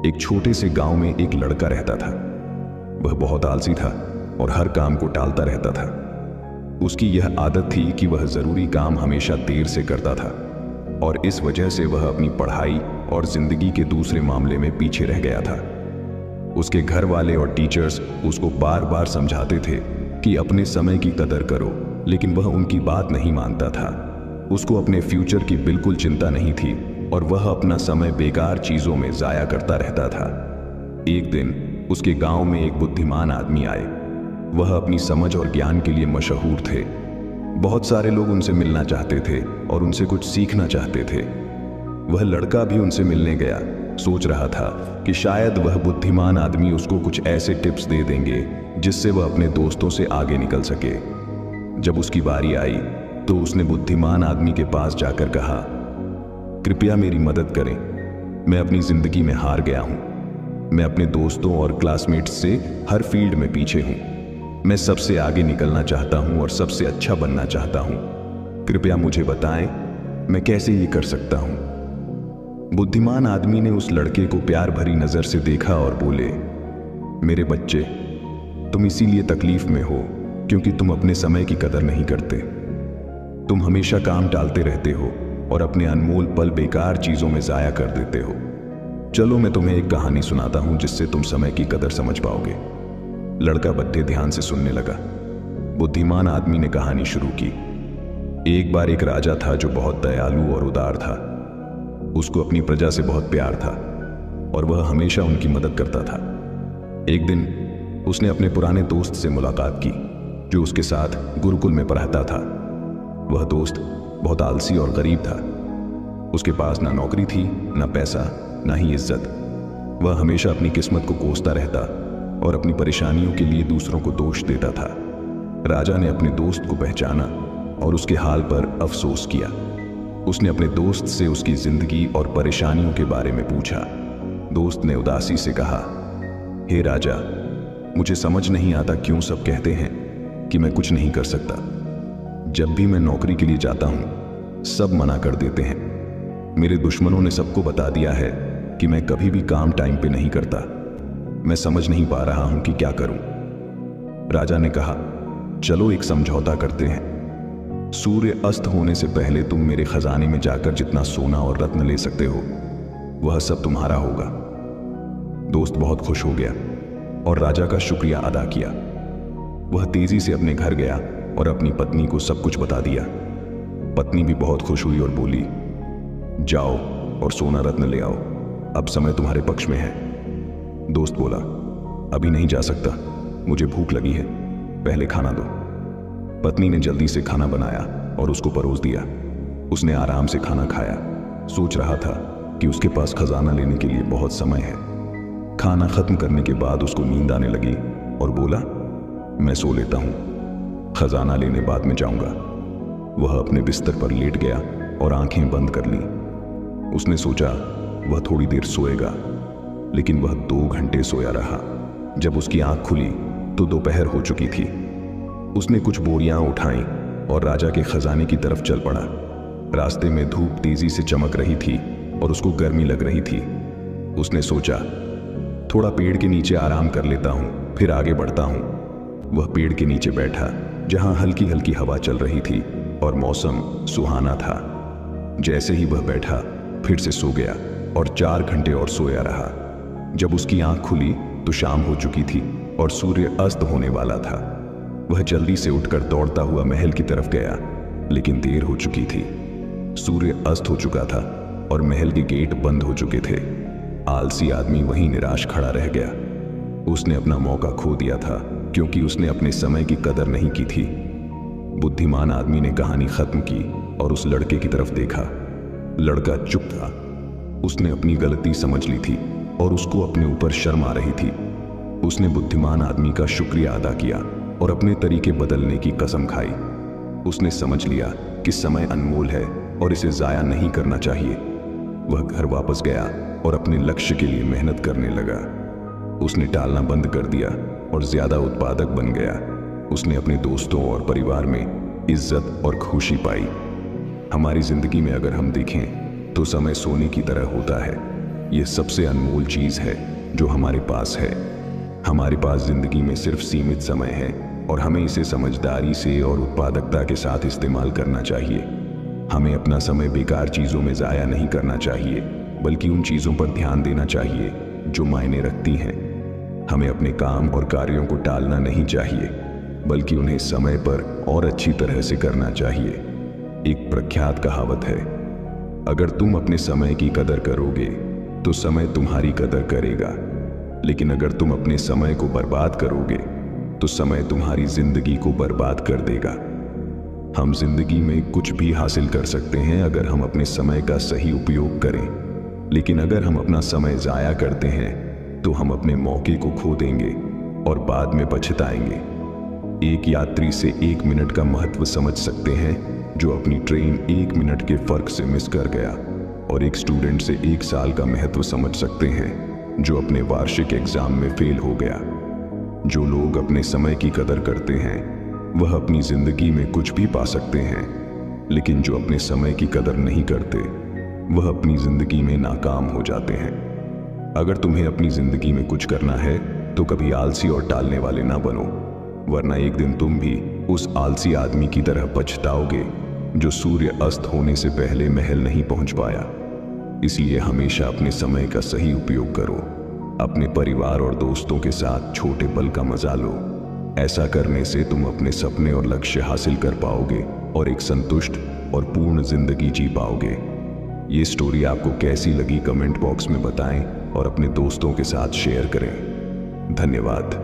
एक छोटे से गांव में एक लड़का रहता था। वह बहुत आलसी था और हर काम को टालता रहता था। उसकी यह आदत थी कि वह जरूरी काम हमेशा देर से करता था और इस वजह से वह अपनी पढ़ाई और जिंदगी के दूसरे मामले में पीछे रह गया था। उसके घर वाले और टीचर्स उसको बार बार समझाते थे कि अपने समय की कदर करो, लेकिन वह उनकी बात नहीं मानता था। उसको अपने फ्यूचर की बिल्कुल चिंता नहीं थी और वह अपना समय बेकार चीजों में जाया करता रहता था। एक दिन उसके गांव में एक बुद्धिमान आदमी आए। वह अपनी समझ और ज्ञान के लिए मशहूर थे। बहुत सारे लोग उनसे मिलना चाहते थे और उनसे कुछ सीखना चाहते थे। वह लड़का भी उनसे मिलने गया, सोच रहा था कि शायद वह बुद्धिमान आदमी उसको कुछ ऐसे टिप्स दे देंगे जिससे वह अपने दोस्तों से आगे निकल सके। जब उसकी बारी आई तो उसने बुद्धिमान आदमी के पास जाकर कहा, कृपया मेरी मदद करें, मैं अपनी जिंदगी में हार गया हूं। मैं अपने दोस्तों और क्लासमेट्स से हर फील्ड में पीछे हूं। मैं सबसे आगे निकलना चाहता हूं और सबसे अच्छा बनना चाहता हूं। कृपया मुझे बताएं, मैं कैसे ये कर सकता हूं। बुद्धिमान आदमी ने उस लड़के को प्यार भरी नजर से देखा और बोले, मेरे बच्चे, तुम इसीलिए तकलीफ में हो क्योंकि तुम अपने समय की कदर नहीं करते। तुम हमेशा काम टालते रहते हो और अपने अनमोल पल बेकार चीजों में जाया कर देते हो। चलो मैं तुम्हें एक कहानी सुनाता हूं जिससे तुम समय की कदर समझ पाओगे। लड़का बड़े ध्यान से सुनने लगा। बुद्धिमान आदमी ने कहानी शुरू की। एक बार एक राजा था जो बहुत दयालु और उदार था। उसको अपनी प्रजा से बहुत प्यार था और वह हमेशा उनकी मदद करता था। एक दिन उसने अपने पुराने दोस्त से मुलाकात की जो उसके साथ गुरुकुल में पढ़ता था। वह दोस्त बहुत आलसी और गरीब था। उसके पास ना नौकरी थी, ना पैसा, ना ही इज्जत। वह हमेशा अपनी किस्मत को कोसता रहता और अपनी परेशानियों के लिए दूसरों को दोष देता था। राजा ने अपने दोस्त को पहचाना और उसके हाल पर अफसोस किया। उसने अपने दोस्त से उसकी जिंदगी और परेशानियों के बारे में पूछा। दोस्त ने उदासी से कहा, हे राजा, मुझे समझ नहीं आता क्यों सब कहते हैं कि मैं कुछ नहीं कर सकता। जब भी मैं नौकरी के लिए जाता हूं, सब मना कर देते हैं। मेरे दुश्मनों ने सबको बता दिया है कि मैं कभी भी काम टाइम पे नहीं करता। मैं समझ नहीं पा रहा हूं कि क्या करूं। राजा ने कहा, चलो एक समझौता करते हैं। सूर्य अस्त होने से पहले तुम मेरे खजाने में जाकर जितना सोना और रत्न ले सकते हो, वह सब तुम्हारा होगा। दोस्त बहुत खुश हो गया और राजा का शुक्रिया अदा किया। वह तेजी से अपने घर गया और अपनी पत्नी को सब कुछ बता दिया। पत्नी भी बहुत खुश हुई और बोली, जाओ और सोना रत्न ले आओ, अब समय तुम्हारे पक्ष में है। दोस्त बोला, अभी नहीं जा सकता, मुझे भूख लगी है, पहले खाना दो। पत्नी ने जल्दी से खाना बनाया और उसको परोस दिया। उसने आराम से खाना खाया। सोच रहा था कि उसके पास खजाना लेने के लिए बहुत समय है। खाना खत्म करने के बाद उसको नींद आने लगी और बोला, मैं सो लेता हूं, खजाना लेने बाद में जाऊंगा। वह अपने बिस्तर पर लेट गया और आंखें बंद कर ली। उसने सोचा वह थोड़ी देर सोएगा, लेकिन वह 2 घंटे सोया रहा। जब उसकी आंख खुली तो दोपहर हो चुकी थी। उसने कुछ बोरियां उठाई और राजा के खजाने की तरफ चल पड़ा। रास्ते में धूप तेजी से चमक रही थी और उसको गर्मी लग रही थी। उसने सोचा, थोड़ा पेड़ के नीचे आराम कर लेता हूं, फिर आगे बढ़ता हूं। वह पेड़ के नीचे बैठा जहां हल्की हल्की हवा चल रही थी और मौसम सुहाना था। जैसे ही वह बैठा फिर से सो गया और 4 घंटे और सोया रहा। जब उसकी आंख खुली तो शाम हो चुकी थी और सूर्य अस्त होने वाला था। वह जल्दी से उठकर दौड़ता हुआ महल की तरफ गया, लेकिन देर हो चुकी थी। सूर्य अस्त हो चुका था और महल के गेट बंद हो चुके थे। आलसी आदमी वहीं निराश खड़ा रह गया। उसने अपना मौका खो दिया था क्योंकि उसने अपने समय की कदर नहीं की थी। बुद्धिमान आदमी ने कहानी खत्म की और उस लड़के की तरफ देखा। लड़का चुप था। उसने अपनी गलती समझ ली थी और उसको अपने ऊपर शर्म आ रही थी। उसने बुद्धिमान आदमी का शुक्रिया अदा किया और अपने तरीके बदलने की कसम खाई। उसने समझ लिया कि समय अनमोल है और इसे जाया नहीं करना चाहिए। वह घर वापस गया और अपने लक्ष्य के लिए मेहनत करने लगा। उसने टालना बंद कर दिया और ज्यादा उत्पादक बन गया। उसने अपने दोस्तों और परिवार में इज्जत और खुशी पाई। हमारी जिंदगी में अगर हम देखें तो समय सोने की तरह होता है। ये सबसे अनमोल चीज है जो हमारे पास है। हमारे पास जिंदगी में सिर्फ सीमित समय है और हमें इसे समझदारी से और उत्पादकता के साथ इस्तेमाल करना चाहिए। हमें अपना समय बेकार चीजों में जाया नहीं करना चाहिए, बल्कि उन चीजों पर ध्यान देना चाहिए जो मायने रखती हैं। हमें अपने काम और कार्यों को टालना नहीं चाहिए, बल्कि उन्हें समय पर और अच्छी तरह से करना चाहिए। एक प्रख्यात कहावत है, अगर तुम अपने समय की कदर करोगे तो समय तुम्हारी कदर करेगा, लेकिन अगर तुम अपने समय को बर्बाद करोगे तो समय तुम्हारी जिंदगी को बर्बाद कर देगा। हम जिंदगी में कुछ भी हासिल कर सकते हैं अगर हम अपने समय का सही उपयोग करें, लेकिन अगर हम अपना समय जाया करते हैं तो हम अपने मौके को खो देंगे और बाद में पछताएंगे। एक यात्री से 1 मिनट का महत्व समझ सकते हैं जो अपनी ट्रेन 1 मिनट के फर्क से मिस कर गया, और एक स्टूडेंट से 1 साल का महत्व समझ सकते हैं जो अपने वार्षिक एग्जाम में फेल हो गया। जो लोग अपने समय की कदर करते हैं वह अपनी जिंदगी में कुछ भी पा सकते हैं, लेकिन जो अपने समय की कदर नहीं करते वह अपनी जिंदगी में नाकाम हो जाते हैं। अगर तुम्हें अपनी जिंदगी में कुछ करना है तो कभी आलसी और टालने वाले ना बनो, वरना एक दिन तुम भी उस आलसी आदमी की तरह पछताओगे जो सूर्य अस्त होने से पहले महल नहीं पहुंच पाया। इसलिए हमेशा अपने समय का सही उपयोग करो। अपने परिवार और दोस्तों के साथ छोटे पल का मजा लो। ऐसा करने से तुम अपने सपने और लक्ष्य हासिल कर पाओगे और एक संतुष्ट और पूर्ण जिंदगी जी पाओगे। ये स्टोरी आपको कैसी लगी कमेंट बॉक्स में बताएं और अपने दोस्तों के साथ शेयर करें। धन्यवाद।